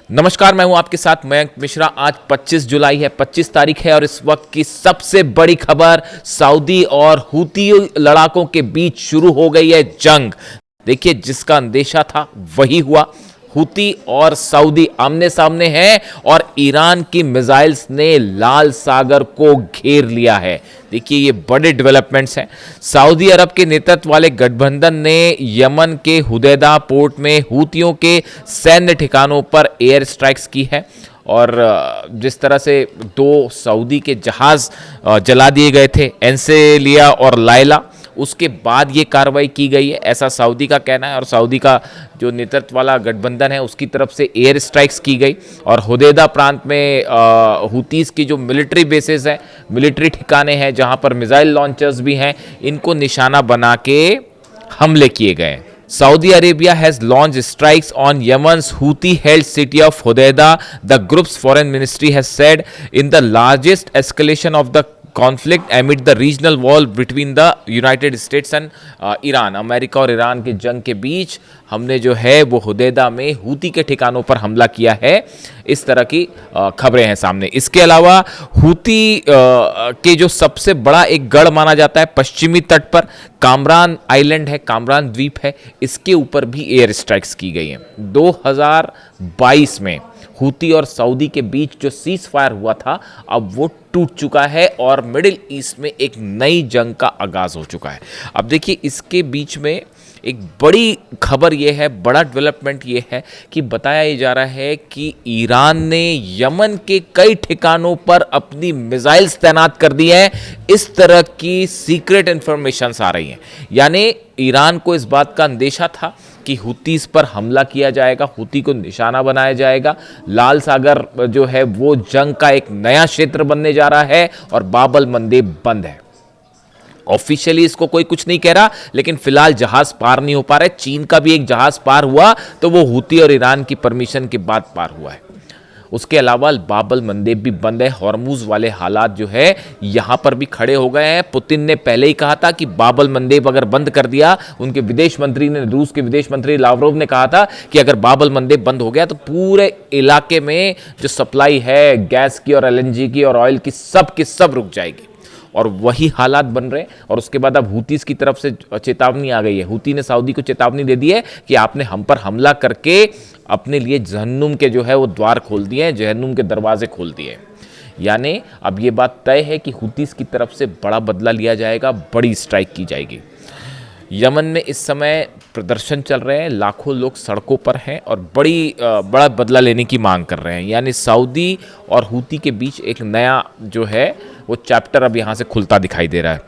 नमस्कार, मैं हूं आपके साथ मयंक मिश्रा। आज 25 जुलाई है, 25 तारीख है और इस वक्त की सबसे बड़ी खबर, सऊदी और हूती लड़ाकों के बीच शुरू हो गई है जंग। देखिए, जिसका अंदेशा था वही हुआ। हूती और सऊदी आमने सामने हैं और ईरान की मिसाइल्स ने लाल सागर को घेर लिया है। देखिए, ये बड़े डेवलपमेंट्स हैं। सऊदी अरब के नेतृत्व वाले गठबंधन ने यमन के हुदैदा पोर्ट में हूतियों के सैन्य ठिकानों पर एयर स्ट्राइक्स की है और जिस तरह से दो सऊदी के जहाज जला दिए गए थे, एंसेलिया और लायला, उसके बाद ये कार्रवाई की गई है, ऐसा सऊदी का कहना है। और सऊदी का जो नेतृत्व वाला गठबंधन है उसकी तरफ से एयर स्ट्राइक्स की गई और हुदैदा प्रांत में हूतीस की जो मिलिट्री बेसेस हैं, मिलिट्री ठिकाने हैं जहां पर मिसाइल लॉन्चर्स भी हैं, इनको निशाना बना के हमले किए गए। Saudi Arabia has launched strikes on Yemen's Houthi-held city of Hodeidah, the group's foreign ministry has said, in the largest escalation of the conflict amid the regional war between the United States and Iran। America और Iran के जंग के बीच हमने जो है वो Hudaydah में Houthi के ठिकानों पर हमला किया है, इस तरह की खबरें हैं सामने। इसके अलावा हूती के जो सबसे बड़ा एक गढ़ माना जाता है पश्चिमी तट पर कामरान आइलैंड है, कामरान द्वीप है, इसके ऊपर भी एयर स्ट्राइक्स की गई हैं। 2022 में हूती और सऊदी के बीच जो सीज फायर हुआ था अब वो टूट चुका है और मिडिल ईस्ट में एक नई जंग का आगाज हो चुका है। अब देखिए, इसके बीच में एक बड़ी खबर यह है, बड़ा डेवलपमेंट ये है कि बताया ये जा रहा है कि ईरान ने यमन के कई ठिकानों पर अपनी मिसाइल्स तैनात कर दी हैं। इस तरह की सीक्रेट इंफॉर्मेशंस आ रही हैं, यानी ईरान को इस बात का अंदेशा था कि हूतीस पर हमला किया जाएगा, हूती को निशाना बनाया जाएगा। लाल सागर जो है वो जंग का एक नया क्षेत्र बनने जा रहा है और बाब अल मंदेब बंद है। ऑफिशियली इसको कोई कुछ नहीं कह रहा, लेकिन फिलहाल जहाज पार नहीं हो पा रहे। चीन का भी एक जहाज पार हुआ तो वो हूती और ईरान की परमिशन के बाद पार हुआ है। उसके अलावा बाब अल मंदेब भी बंद है। हॉर्मुज वाले हालात जो है यहां पर भी खड़े हो गए हैं। पुतिन ने पहले ही कहा था कि बाब अल मंदेब अगर बंद कर दिया, उनके विदेश मंत्री ने, रूस के विदेश मंत्री लावरोव ने कहा था कि अगर बाब अल मंदेब बंद हो गया तो पूरे इलाके में जो सप्लाई है गैस की और एलएनजी की और ऑयल की सब रुक जाएगी। और वही हालात बन रहे हैं। और उसके बाद अब हूतीस की तरफ से चेतावनी आ गई है। हूती ने सऊदी को चेतावनी दे दी है कि आपने हम पर हमला करके अपने लिए जहन्नुम के जो है वो द्वार खोल दिए हैं, जहन्नुम के दरवाजे खोल दिए हैं। यानी अब ये बात तय है कि हूतीस की तरफ से बड़ा बदला लिया जाएगा, बड़ी स्ट्राइक की जाएगी। यमन में इस समय प्रदर्शन चल रहे हैं, लाखों लोग सड़कों पर हैं और बड़ा बदला लेने की मांग कर रहे हैं। यानी सऊदी और हूती के बीच एक नया जो है वो चैप्टर अब यहाँ से खुलता दिखाई दे रहा है।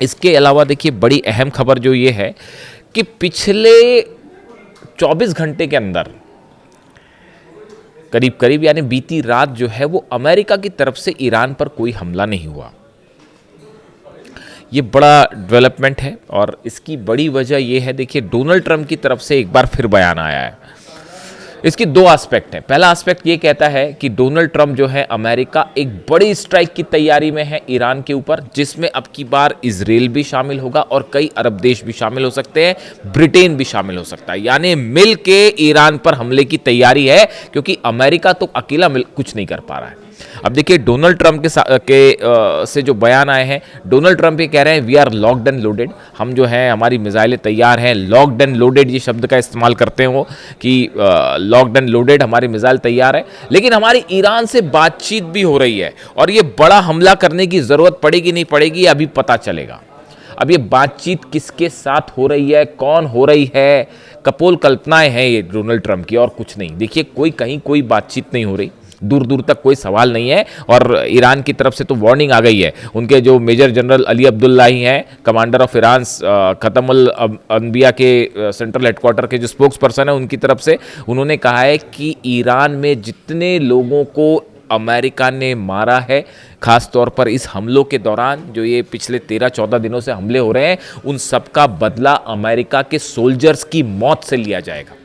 इसके अलावा देखिए, बड़ी अहम खबर जो ये है कि पिछले 24 घंटे के अंदर करीब यानी बीती रात जो है वो अमेरिका की तरफ से ईरान पर कोई हमला नहीं हुआ। ये बड़ा डेवलपमेंट है और इसकी बड़ी वजह यह है, देखिए, डोनाल्ड ट्रंप की तरफ से एक बार फिर बयान आया है। इसके दो एस्पेक्ट हैं। पहला एस्पेक्ट ये कहता है कि डोनाल्ड ट्रंप जो है अमेरिका एक बड़ी स्ट्राइक की तैयारी में है ईरान के ऊपर, जिसमें अब की बार इजराइल भी शामिल होगा और कई अरब देश भी शामिल हो सकते हैं, ब्रिटेन भी शामिल हो सकता है। यानी मिल के ईरान पर हमले की तैयारी है, क्योंकि अमेरिका तो अकेला कुछ नहीं कर पा रहा है। अब देखिए, डोनाल्ड ट्रंप से जो बयान आए हैं, डोनाल्ड ट्रंप ये कह रहे हैं we are locked and loaded, हम जो हैं हमारी मिसाइलें तैयार हैं। लॉक्ड एंड लोडेड ये शब्द का इस्तेमाल करते हैं वो कि लॉक्ड एंड लोडेड, हमारी मिसाइल तैयार है, लेकिन हमारी ईरान से बातचीत भी हो रही है और ये बड़ा हमला करने की ज़रूरत पड़ेगी नहीं पड़ेगी अभी पता चलेगा। अब ये बातचीत किसके साथ हो रही है, कौन हो रही है, कपोल कल्पनाएं हैं ये डोनाल्ड ट्रंप की और कुछ नहीं। देखिए, कहीं कोई बातचीत नहीं हो रही, दूर दूर तक कोई सवाल नहीं है। और ईरान की तरफ से तो वार्निंग आ गई है। उनके जो मेजर जनरल अली अब्दुल्लाही हैं, कमांडर ऑफ ईरान खतमुल अनबिया के सेंट्रल हेडक्वार्टर के जो स्पोक्स पर्सन है, उनकी तरफ से उन्होंने कहा है कि ईरान में जितने लोगों को अमेरिका ने मारा है, खास तौर पर इस हमलों के दौरान जो ये पिछले 13-14 दिनों से हमले हो रहे हैं, उन सबका बदला अमेरिका के सोल्जर्स की मौत से लिया जाएगा।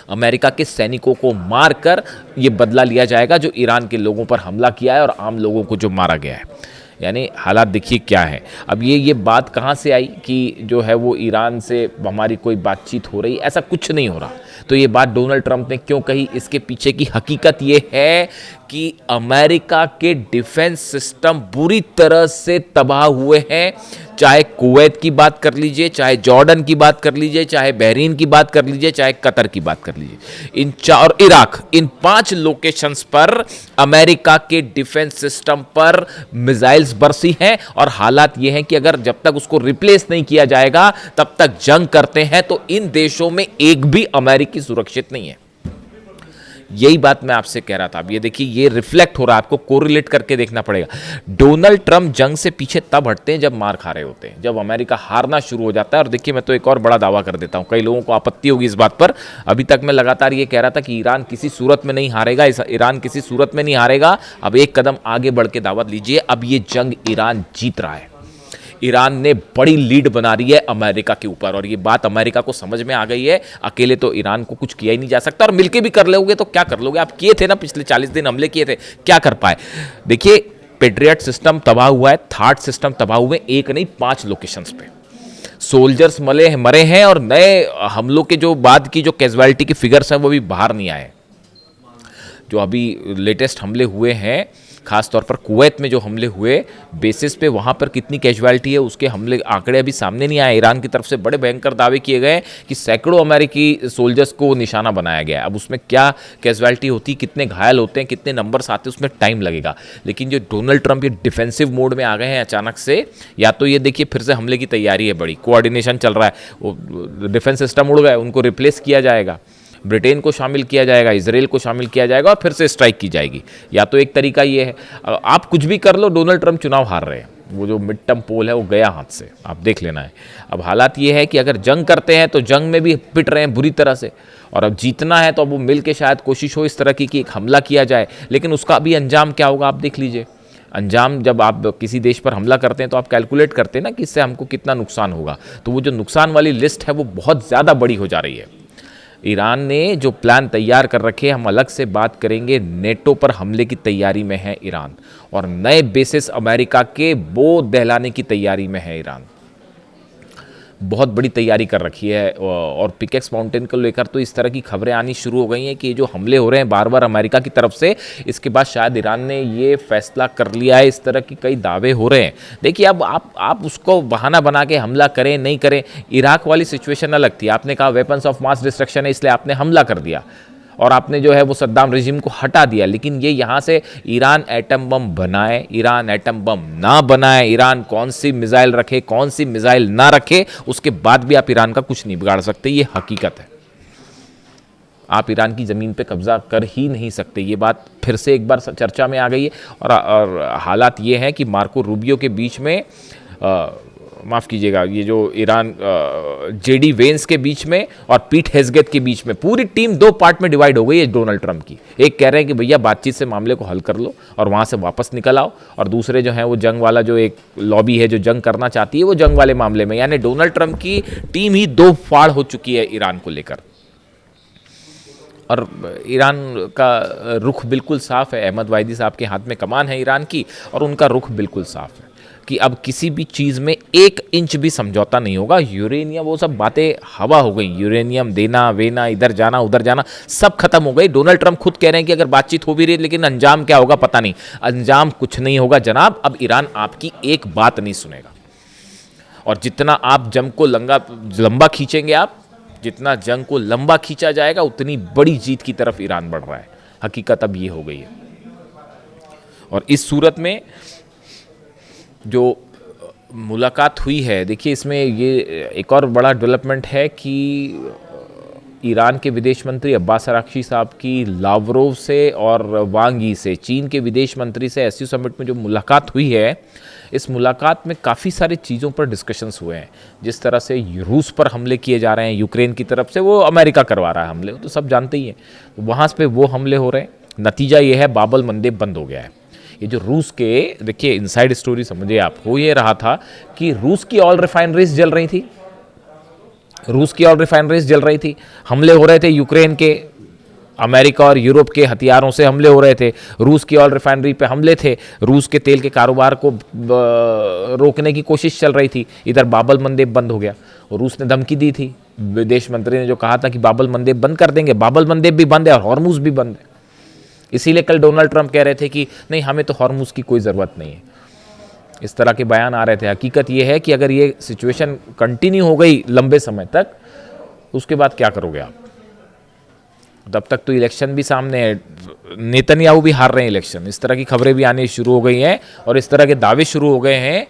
अमेरिका के सैनिकों को मारकर ये बदला लिया जाएगा जो ईरान के लोगों पर हमला किया है और आम लोगों को जो मारा गया है। यानी हालात देखिए क्या है। अब ये बात कहाँ से आई कि जो है वो ईरान से हमारी कोई बातचीत हो रही, ऐसा कुछ नहीं हो रहा। तो ये बात डोनाल्ड ट्रंप ने क्यों कही, इसके पीछे की हकीकत ये है कि अमेरिका के डिफेंस सिस्टम बुरी तरह से तबाह हुए हैं। चाहे कुवैत की बात कर लीजिए, चाहे जॉर्डन की बात कर लीजिए, चाहे बहरीन की बात कर लीजिए, चाहे कतर की बात कर लीजिए, इन चार, इराक, इन 5 लोकेशंस पर अमेरिका के डिफेंस सिस्टम पर मिसाइल्स बरसी हैं। और हालात ये हैं कि अगर जब तक उसको रिप्लेस नहीं किया जाएगा तब तक जंग करते हैं, तो इन देशों में एक भी अमेरिकी सुरक्षित नहीं है। यही बात मैं आपसे कह रहा था। अब ये देखिए, ये रिफ्लेक्ट हो रहा है, आपको कोरिलेट करके देखना पड़ेगा। डोनाल्ड ट्रंप जंग से पीछे तब हटते हैं जब मार खा रहे होते हैं, जब अमेरिका हारना शुरू हो जाता है। और देखिए, मैं तो एक और बड़ा दावा कर देता हूं, कई लोगों को आपत्ति होगी इस बात पर। अभी तक मैं लगातार ये कह रहा था कि ईरान किसी सूरत में नहीं हारेगा, ईरान किसी सूरत में नहीं हारेगा। अब एक कदम आगे बढ़ के दावा लीजिए, अब ये जंग ईरान जीत रहा है। ईरान ने बड़ी लीड बना रही है अमेरिका के ऊपर, और ये बात अमेरिका को समझ में आ गई है। अकेले तो ईरान को कुछ किया ही नहीं जा सकता, और मिलके भी कर लोगे तो क्या कर लोगे। आप किए थे ना, पिछले 40 दिन हमले किए थे, क्या कर पाए। देखिए, पेट्रियट सिस्टम तबाह हुआ है, थार्ड सिस्टम तबाह हुए, एक नहीं 5 लोकेशंस पे सोल्जर्स मरे हैं, और नए हमलों के जो बाद की जो कैजुअलिटी के फिगर्स हैं वो भी बाहर नहीं आए। जो अभी लेटेस्ट हमले हुए हैं, खासतौर पर कुवैत में जो हमले हुए बेसिस पे, वहाँ पर कितनी कैजुअलिटी है उसके हमले आंकड़े अभी सामने नहीं आए। ईरान की तरफ से बड़े भयंकर दावे किए गए कि सैकड़ों अमेरिकी सोल्जर्स को निशाना बनाया गया है। अब उसमें क्या कैजुअलिटी होती, कितने घायल होते हैं, कितने नंबर्स आते हैं, उसमें टाइम लगेगा। लेकिन जो डोनाल्ड ट्रंप ये डिफेंसिव मोड में आ गए हैं अचानक से, या तो ये देखिए फिर से हमले की तैयारी है, बड़ी कोऑर्डिनेशन चल रहा है, वो डिफेंस सिस्टम उड़ गए, उनको रिप्लेस किया जाएगा, ब्रिटेन को शामिल किया जाएगा, इजराइल को शामिल किया जाएगा, और फिर से स्ट्राइक की जाएगी। या तो एक तरीका ये है, आप कुछ भी कर लो, डोनाल्ड ट्रंप चुनाव हार रहे हैं। वो जो मिड टर्म पोल है वो गया हाथ से, आप देख लेना है। अब हालात ये है कि अगर जंग करते हैं तो जंग में भी पिट रहे हैं बुरी तरह से, और अब जीतना है तो अब वो मिल के शायद कोशिश हो इस तरह की कि एक हमला किया जाए। लेकिन उसका अभी अंजाम क्या होगा आप देख लीजिए। अंजाम, जब आप किसी देश पर हमला करते हैं तो आप कैलकुलेट करते हैं ना कि इससे हमको कितना नुकसान होगा। तो वो जो नुकसान वाली लिस्ट है वो बहुत ज़्यादा बड़ी हो जा रही है। ईरान ने जो प्लान तैयार कर रखे, हम अलग से बात करेंगे, नेटो पर हमले की तैयारी में है ईरान, और नए बेसिस अमेरिका के वो दहलाने की तैयारी में है ईरान। बहुत बड़ी तैयारी कर रखी है। और पिकेक्स माउंटेन को लेकर तो इस तरह की खबरें आनी शुरू हो गई हैं कि जो हमले हो रहे हैं बार बार अमेरिका की तरफ से, इसके बाद शायद ईरान ने ये फैसला कर लिया है। इस तरह की कई दावे हो रहे हैं। देखिए, अब आप उसको बहाना बना के हमला करें नहीं करें, इराक वाली सिचुएशन अलग थी। आपने कहा वेपन्स ऑफ मास डिस्ट्रक्शन है, इसलिए आपने हमला कर दिया और आपने जो है वो सद्दाम रजीम को हटा दिया। लेकिन ये यहाँ से ईरान एटम बम बनाए, ईरान एटम बम ना बनाए, ईरान कौन सी मिसाइल रखे, कौन सी मिसाइल ना रखे, उसके बाद भी आप ईरान का कुछ नहीं बिगाड़ सकते। ये हकीकत है। आप ईरान की ज़मीन पे कब्जा कर ही नहीं सकते। ये बात फिर से एक बार चर्चा में आ गई है। और हालात ये हैं कि मार्को रूबियो के बीच में, माफ़ कीजिएगा, ये जो ईरान जेडी वेंस के बीच में और पीट हेग्सेथ के बीच में पूरी टीम 2 पार्ट में डिवाइड हो गई है डोनाल्ड ट्रंप की। एक कह रहे हैं कि भैया बातचीत से मामले को हल कर लो और वहाँ से वापस निकल आओ, और दूसरे जो हैं वो जंग वाला जो एक लॉबी है जो जंग करना चाहती है वो जंग वाले मामले में। यानी डोनाल्ड ट्रंप की टीम ही 2 फाड़ हो चुकी है ईरान को लेकर। और ईरान का रुख बिल्कुल साफ है। अहमद वाहिदी साहब के हाथ में कमान है ईरान की, और उनका रुख बिल्कुल साफ है कि अब किसी भी चीज़ में 1 इंच भी समझौता नहीं होगा। यूरेनियम, वो सब बातें हवा हो गई। यूरेनियम देना वेना, इधर जाना उधर जाना, सब खत्म हो गई। डोनाल्ड ट्रंप खुद कह रहे हैं कि अगर बातचीत हो भी रही, लेकिन अंजाम क्या होगा पता नहीं। अंजाम कुछ नहीं होगा जनाब। अब ईरान आपकी एक बात नहीं सुनेगा, और जितना आप जंग को लंबा खींचेंगे, आप जितना जंग को लंबा खींचा जाएगा उतनी बड़ी जीत की तरफ ईरान बढ़ रहा है। हकीकत अब ये हो गई है। और इस सूरत में जो मुलाकात हुई है, देखिए इसमें ये एक और बड़ा डेवलपमेंट है कि ईरान के विदेश मंत्री अब्बास अराक्ची साहब की लावरोव से और वांग यी से, चीन के विदेश मंत्री से एसयू समिट में जो मुलाकात हुई है, इस मुलाकात में काफ़ी सारी चीज़ों पर डिस्कशंस हुए हैं। जिस तरह से रूस पर हमले किए जा रहे हैं यूक्रेन की तरफ से, वो अमेरिका करवा रहा है हमले, तो सब जानते ही हैं। वहाँ पे वो हमले हो रहे हैं। नतीजा ये है बाबल मंदेब बंद हो गया है। ये जो रूस के, देखिए इनसाइड स्टोरी समझिए आप, हो ये रहा था कि रूस की ऑयल रिफाइनरीज जल रही थी, हमले हो रहे थे यूक्रेन के, अमेरिका और यूरोप के हथियारों से हमले हो रहे थे, रूस की ऑयल रिफाइनरी पे हमले थे, रूस के तेल के कारोबार को रोकने की कोशिश चल रही थी। इधर बाबल मंदेब बंद हो गया और रूस ने धमकी दी थी, विदेश मंत्री ने जो कहा था कि बाबल मंदेब बंद कर देंगे, बाबल मंदेब भी बंद है और हॉर्मुज भी बंद है। इसीलिए कल डोनाल्ड ट्रंप कह रहे थे कि नहीं, हमें तो हॉर्मुज की कोई ज़रूरत नहीं है। इस तरह के बयान आ रहे थे। हकीकत यह है कि अगर ये सिचुएशन कंटिन्यू हो गई लंबे समय तक, उसके बाद क्या करोगे आप? तब तक तो इलेक्शन भी सामने है, नेतन्याहू भी हार रहे हैं इलेक्शन, इस तरह की खबरें भी आनी शुरू हो गई हैं और इस तरह के दावे शुरू हो गए हैं।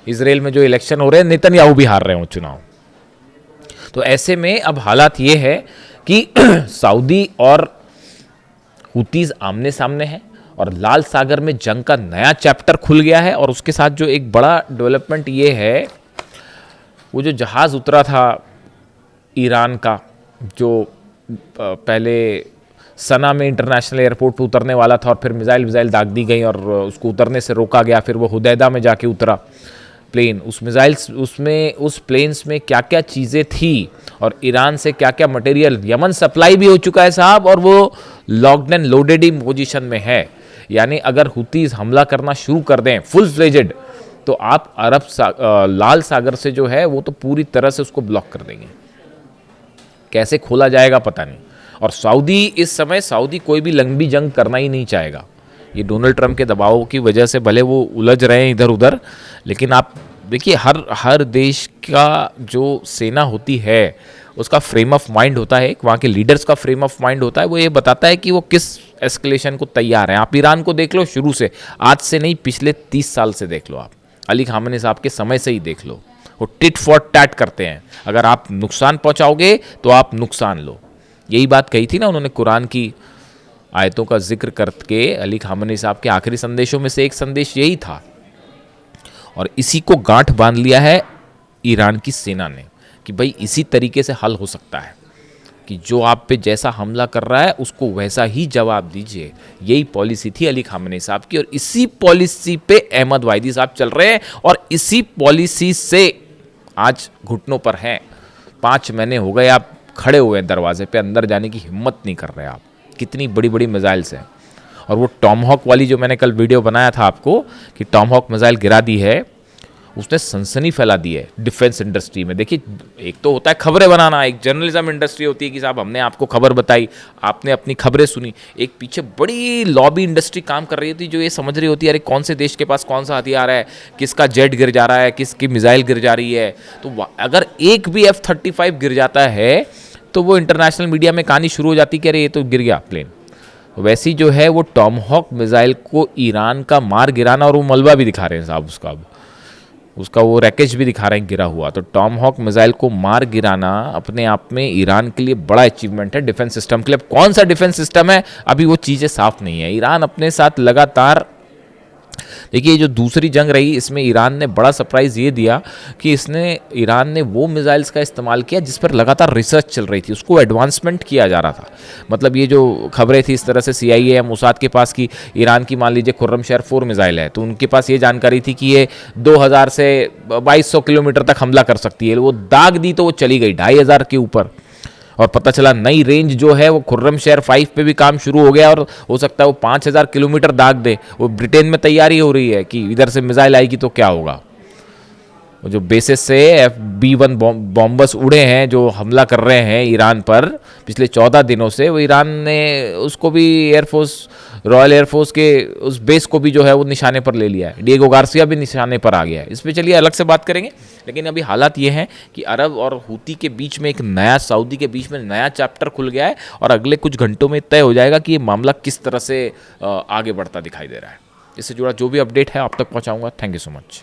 इजराइल में जो इलेक्शन हो रहे हैं, नेतन्याहू भी हार रहे हैं चुनाव। तो ऐसे में अब हालात ये है कि सऊदी और हुतीज आमने सामने हैं और लाल सागर में जंग का नया चैप्टर खुल गया है। और उसके साथ जो एक बड़ा डेवलपमेंट ये है, वो जो जहाज़ उतरा था ईरान का, जो पहले सना में इंटरनेशनल एयरपोर्ट पर उतरने वाला था और फिर मिसाइल दाग दी गई और उसको उतरने से रोका गया, फिर वो हुदैदा में जाके उतरा प्लेन। उस प्लेन्स में क्या क्या चीज़ें थी और ईरान से क्या क्या मटेरियल, यमन सप्लाई भी हो चुका है साहब, और वो locked and loaded he position में है। यानी अगर हुतीज हमला करना शुरू कर दें फुल फ्लेजेड, तो आप लाल सागर से जो है वो तो पूरी तरह से उसको ब्लॉक कर देंगे। कैसे खोला जाएगा पता नहीं। और सऊदी इस समय कोई भी लंबी जंग करना ही नहीं चाहेगा। ये डोनाल्ड ट्रंप के दबाव की वजह से भले वो उलझ रहे हैं इधर उधर, लेकिन आप देखिए हर देश का जो सेना होती है उसका फ्रेम ऑफ माइंड होता है, वहाँ के लीडर्स का फ्रेम ऑफ माइंड होता है, वो ये बताता है कि वो किस एस्केलेशन को तैयार हैं। आप ईरान को देख लो, शुरू से, आज से नहीं, पिछले 30 साल से देख लो, आप अली खामेनी साहब के समय से ही देख लो, वो टिट फॉर टैट करते हैं। अगर आप नुकसान पहुंचाओगे तो आप नुकसान लो। यही बात कही थी ना उन्होंने कुरान की आयतों का जिक्र करके। अली खामेनी साहब के आखिरी संदेशों में से एक संदेश यही था और इसी को गांठ बांध लिया है ईरान की सेना ने कि भाई इसी तरीके से हल हो सकता है कि जो आप पे जैसा हमला कर रहा है उसको वैसा ही जवाब दीजिए। यही पॉलिसी थी अली खामेनी साहब की और इसी पॉलिसी पे अहमद वाहिदी साहब चल रहे हैं और इसी पॉलिसी से आज घुटनों पर हैं। 5 महीने हो गए आप खड़े हुए हैं दरवाजे पे, अंदर जाने की हिम्मत नहीं कर रहे आप। कितनी बड़ी बड़ी मिसाइल्स हैं। और वो टॉमहॉक वाली जो मैंने कल वीडियो बनाया था आपको कि टॉमहॉक मिसाइल गिरा दी है, उसने सनसनी फैला दी है डिफेंस इंडस्ट्री में। देखिए, एक तो होता है खबरें बनाना, एक जर्नलिज्म इंडस्ट्री होती है कि साहब हमने आपको खबर बताई, आपने अपनी खबरें सुनी। एक पीछे बड़ी लॉबी इंडस्ट्री काम कर रही होती है जो ये समझ रही होती है अरे कौन से देश के पास कौन सा हथियार है, किसका जेट गिर जा रहा है, किसकी मिसाइल गिर जा रही है। तो अगर एक भी F-35 गिर जाता है तो वो इंटरनेशनल मीडिया में कहानी शुरू हो जाती कि अरे ये तो गिर गया प्लेन। वैसी जो है वो टॉमहॉक मिसाइल को ईरान का मार गिराना, और वो मलबा भी दिखा रहे हैं साहब उसका वो रैकेज भी दिखा रहे हैं गिरा हुआ। तो टॉमहॉक मिसाइल को मार गिराना अपने आप में ईरान के लिए बड़ा अचीवमेंट है डिफेंस सिस्टम के लिए। कौन सा डिफेंस सिस्टम है अभी वो चीज़ें साफ नहीं है। ईरान अपने साथ लगातार, देखिए जो दूसरी जंग रही इसमें ईरान ने बड़ा सरप्राइज़ ये दिया कि ईरान ने वो मिसाइल्स का इस्तेमाल किया जिस पर लगातार रिसर्च चल रही थी, उसको एडवांसमेंट किया जा रहा था। मतलब ये जो खबरें थी इस तरह से CIA या मोसाद के पास कि ईरान की मान लीजिए खुर्रमशहर 4 मिसाइल है, तो उनके पास ये जानकारी थी कि ये 2000 से 2200 किलोमीटर तक हमला कर सकती है। वो दाग दी तो वो चली गई 2500 के ऊपर, और पता चला नई रेंज जो है वो खुर्रमशहर 5 पे भी काम शुरू हो गया और हो सकता है वो 5000 किलोमीटर दाग दे। वो ब्रिटेन में तैयारी हो रही है कि इधर से मिसाइल आएगी तो क्या होगा। जो बेसिस से B-1 बॉम्बर्स उड़े हैं जो हमला कर रहे हैं ईरान पर पिछले 14 दिनों से, वो ईरान ने उसको भी रॉयल एयरफोर्स के उस बेस को भी जो है वो निशाने पर ले लिया है। डिएगो गार्सिया भी निशाने पर आ गया है। इस पर चलिए अलग से बात करेंगे, लेकिन अभी हालात ये हैं कि अरब और हूती के बीच में एक नया, सऊदी के बीच में नया चैप्टर खुल गया है और अगले कुछ घंटों में तय हो जाएगा कि ये मामला किस तरह से आगे बढ़ता दिखाई दे रहा है। इससे जुड़ा जो भी अपडेट है आप तक पहुँचाऊँगा। Thank you so much.